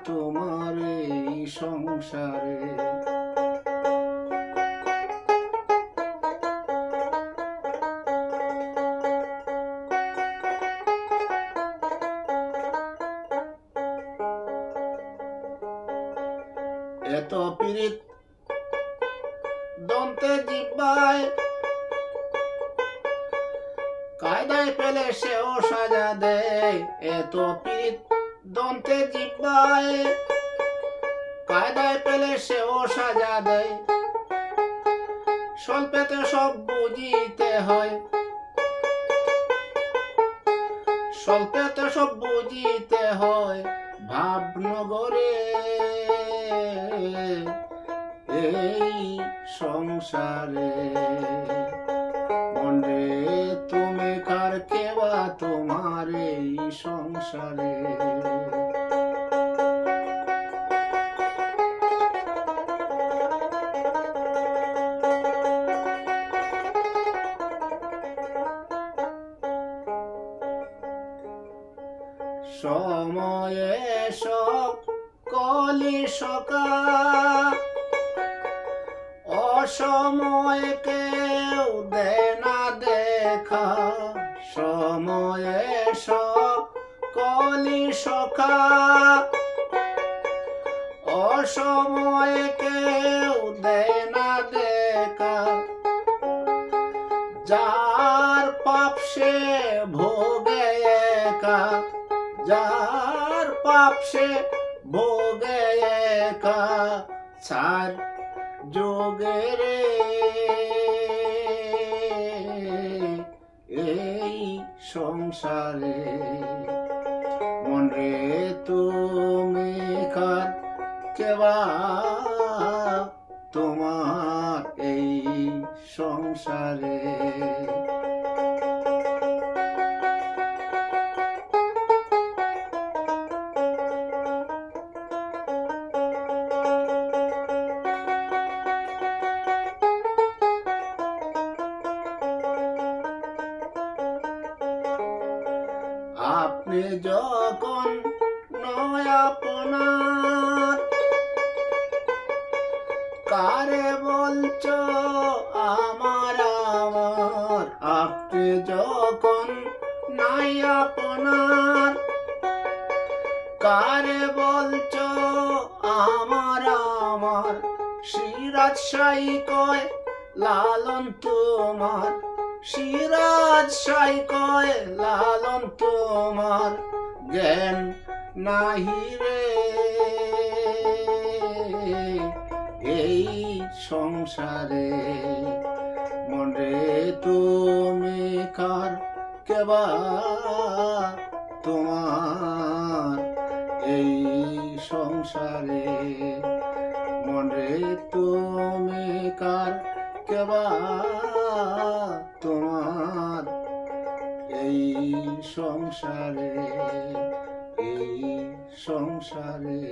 তোমার এই সংসারে। এত পীড়িত দন্তে জিব্বায়, কায়দায় পেলে সেও সাজা দেয়। এত পীড়িত দন্তে জিব্বায়, কায়দায় পেলে সেও সাজা দেয়। স্বল্পেতে সব বুঝিতে হয়, স্বল্পেতে সব বুঝিতে হয়। ভাবনগরে এই সংসারে, মনে তুমি কার কেবা তোমার এই সংসারে। সময়ে সকলি সকা, অসময়ে কেউ দেয় না দেখা। সময়ে সকলি সখা, অসময়ে কেউ দেয় না দেখা। যার পাপ সে ভোগে একা, যার পাপ সে ভোগে একা। ছাড় যোগের এই সংসারে, মনে তুমি কার কেবা তোমার এই সংসারে। আপনি যখন নয় আপনার, কারে বলছো আমার আমার। আপনি যখন নাই আপনার, কারে বলছো আমার আমার। সিরাজ সাই কয় লালন তোমার, সিরাজ সাই কয় লালন তোমার। জ্ঞান নাহি রে এই সংসারে, মনে তুমি কার কেবা তোমার এই সংসারে। মনে তুমি কার কেবা তোমার এই সংসারে, এই সংসারে।